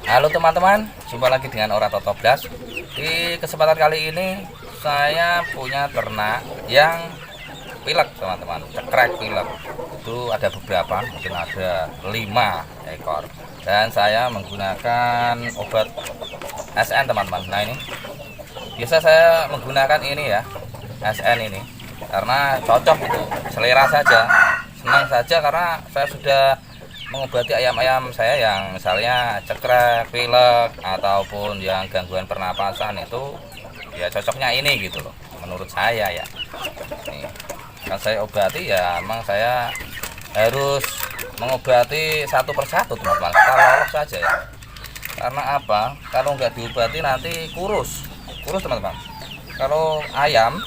Halo teman-teman, jumpa lagi dengan Orato Toblas. Di kesempatan kali ini saya punya ternak yang pilek teman-teman, cekrek pilek. Itu ada beberapa, mungkin ada 5 ekor. Dan saya menggunakan obat SN teman-teman. Nah ini, biasa saya menggunakan ini ya, SN ini. Karena cocok itu, selera saja, senang saja karena saya sudah mengobati ayam-ayam saya yang misalnya cekrek, pilek ataupun yang gangguan pernapasan itu ya cocoknya ini gitu loh menurut saya ya. Nih, kan saya obati ya emang saya harus mengobati satu persatu teman-teman, kalau lolos saja ya. Karena apa? Kalau nggak diobati nanti kurus teman-teman. Kalau ayam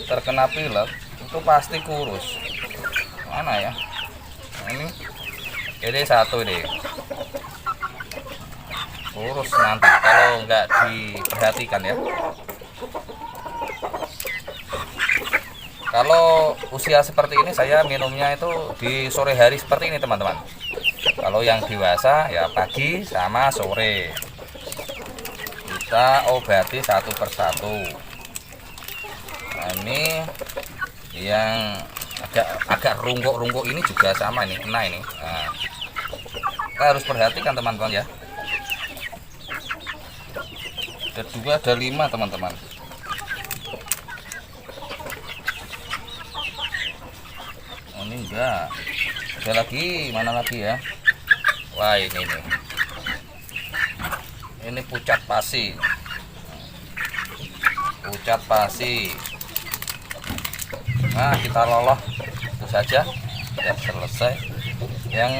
terkena pilek itu pasti kurus. Mana ya? Ini satu deh, kurus nanti kalau nggak diperhatikan ya. Kalau usia seperti ini saya minumnya itu di sore hari seperti ini teman-teman. Kalau yang dewasa ya pagi sama sore. Kita obati satu persatu. Nah, ini yang agak rungkuk-rungkuk ini juga sama ini, kena ini. Nah, kita harus perhatikan teman-teman ya. Ada 2, ada 5 teman-teman. Oh, ini enggak. Ada lagi, mana lagi ya? Wah ini nih. Ini pucat pasi. Pucat pasi. Nah kita loloh itu saja, sudah selesai. Yang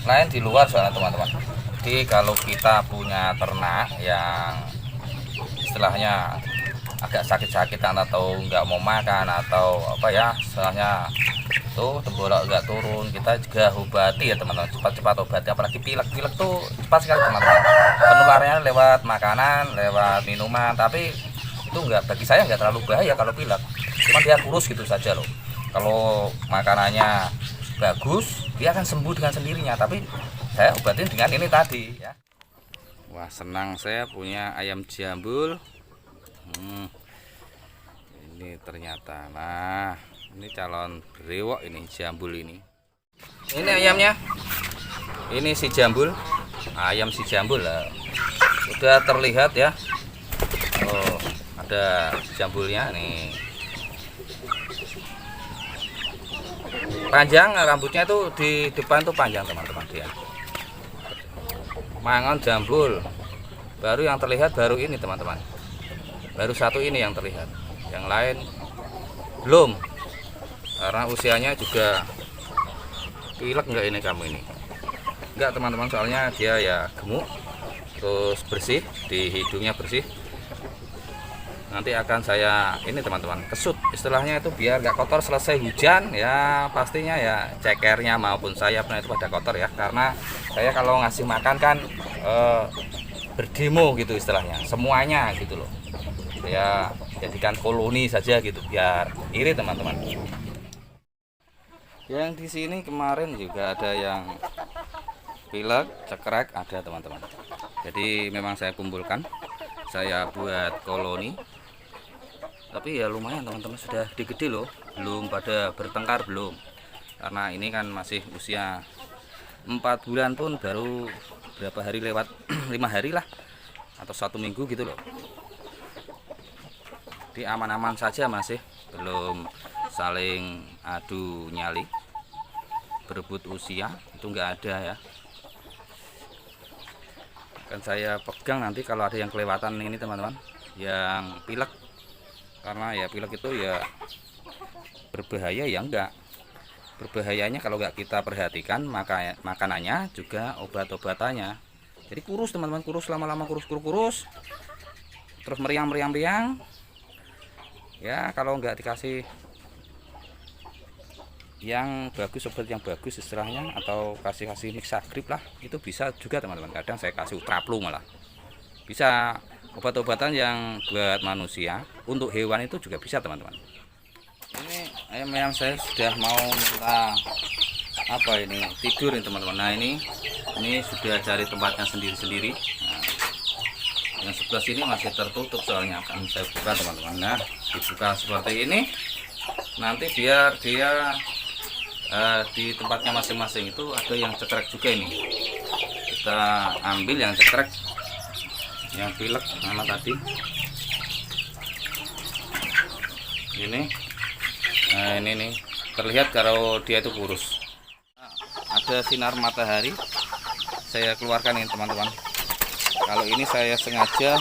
lain di luar soalnya teman-teman. Jadi kalau kita punya ternak yang istilahnya agak sakit-sakitan atau nggak mau makan atau apa ya istilahnya itu tembolak nggak turun, kita juga obati ya teman-teman, cepat-cepat obati. Apalagi pilek tuh cepat sekali teman-teman, penularannya lewat makanan, lewat minuman. Tapi itu nggak, bagi saya nggak terlalu bahaya kalau pilek, cuma dia kurus gitu saja loh. Kalau makanannya bagus dia akan sembuh dengan sendirinya, tapi saya obatin dengan ini tadi ya. Wah senang saya punya ayam jambul. Ini ternyata, nah ini calon brewok, ini jambul ini ayamnya, ini si jambul, ayam si jambul lah. Sudah terlihat ya. Oh ada jambulnya nih, panjang rambutnya tuh di depan tuh panjang teman-teman. Dia mangon jambul baru yang terlihat baru ini teman-teman, baru satu ini yang terlihat, yang lain belum, karena usianya juga. Pilek enggak ini kamu ini? Enggak teman-teman, soalnya dia ya gemuk, terus bersih, di hidungnya bersih. Nanti akan saya ini teman-teman kesut istilahnya itu biar nggak kotor. Selesai hujan ya pastinya ya cekernya maupun sayapnya itu pada kotor ya, karena saya kalau ngasih makan kan berdemo gitu istilahnya, semuanya gitu loh ya, jadikan koloni saja gitu biar irit teman-teman. Yang di sini kemarin juga ada yang pilek cekrek ada teman-teman, jadi memang saya kumpulkan, saya buat koloni. Tapi ya lumayan teman-teman, sudah gede loh, belum pada bertengkar belum, karena ini kan masih usia 4 bulan pun baru berapa hari lewat 5 hari lah atau 1 minggu gitu loh. Di aman-aman saja, masih belum saling adu nyali berebut usia, itu enggak ada ya. Akan saya pegang nanti kalau ada yang kelewatan ini teman-teman, yang pilek. Karena ya pilek itu ya berbahaya ya enggak. Berbahayanya kalau enggak kita perhatikan maka makanannya juga obat-obatannya. Jadi kurus teman-teman, kurus lama-lama, kurus. Terus meriang. Ya kalau enggak dikasih yang bagus, obat yang bagus istilahnya, atau kasih mixagrip lah, itu bisa juga teman-teman. Kadang saya kasih utraplu malah. Bisa obat-obatan yang buat manusia, untuk hewan itu juga bisa teman-teman. Ini ayam saya sudah mau minta apa ini, tidur ini teman-teman. Nah ini sudah cari tempatnya sendiri-sendiri. Nah, yang sebelah sini masih tertutup, soalnya akan saya buka teman-teman. Nah dibuka seperti ini, nanti biar dia di tempatnya masing-masing itu ada yang cekrek juga. Ini kita ambil yang cekrek, yang pilek mana tadi ini. Nah ini nih terlihat kalau dia itu kurus. Nah, ada sinar matahari, saya keluarkan ini teman-teman. Kalau ini saya sengaja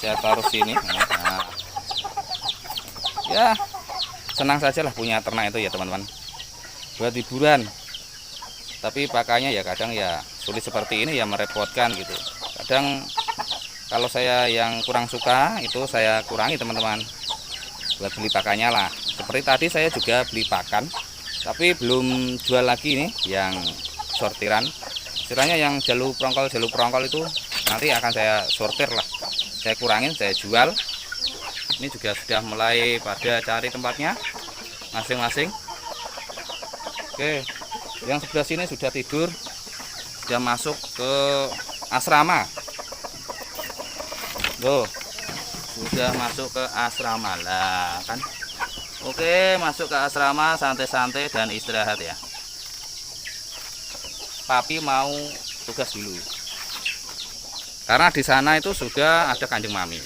saya taruh sini. Nah, ya senang saja lah punya ternak itu ya teman-teman, buat hiburan. Tapi pakainya ya kadang ya sulit seperti ini ya, merepotkan gitu. Kadang kalau saya yang kurang suka itu saya kurangi teman-teman, buat beli pakannya lah. Seperti tadi saya juga beli pakan, tapi belum jual lagi nih yang sortiran. Istilahnya yang jalur prongkol itu nanti akan saya sortir lah, saya kurangin, saya jual. Ini juga sudah mulai pada cari tempatnya masing-masing. Oke, yang sebelah sini sudah tidur, sudah masuk ke asrama. Tuh, sudah masuk ke asrama lah kan. Oke, masuk ke asrama santai-santai dan istirahat ya. Papi mau tugas dulu, karena di sana itu sudah ada Kanjeng Mami.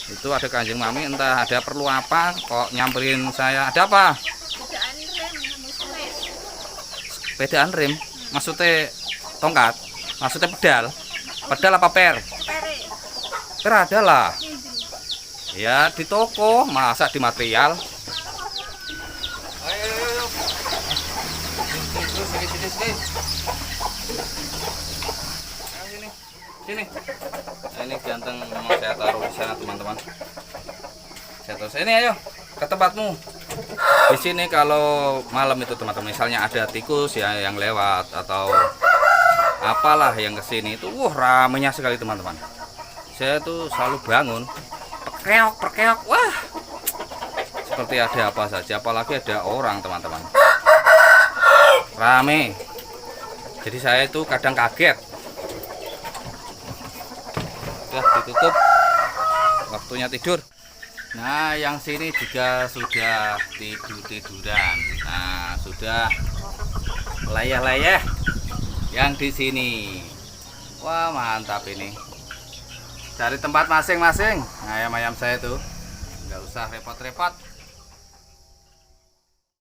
Itu ada Kanjeng Mami, entah ada perlu apa kok nyamperin saya. Ada apa? Pedaan rem, maksudnya tongkat, maksudnya pedal apa per? Per ada lah. Ya di toko, masa di material. Ayo. Sini. Nah, ini ganteng mau saya taruh di sana teman-teman. Saya taruh sini, ayo ke tempatmu. Di sini kalau malam itu teman-teman, misalnya ada tikus ya yang lewat atau apalah yang kesini itu, ramenya sekali teman-teman. Saya tuh selalu bangun, perkeok, wah, seperti ada apa saja, apalagi ada orang teman-teman. Rame. Jadi saya itu kadang kaget. Sudah ditutup, waktunya tidur. Nah yang sini juga sudah tiduran. Nah sudah layah-layah yang di sini. Wah mantap ini. Cari tempat masing-masing ayam-ayam saya tuh, nggak usah repot-repot.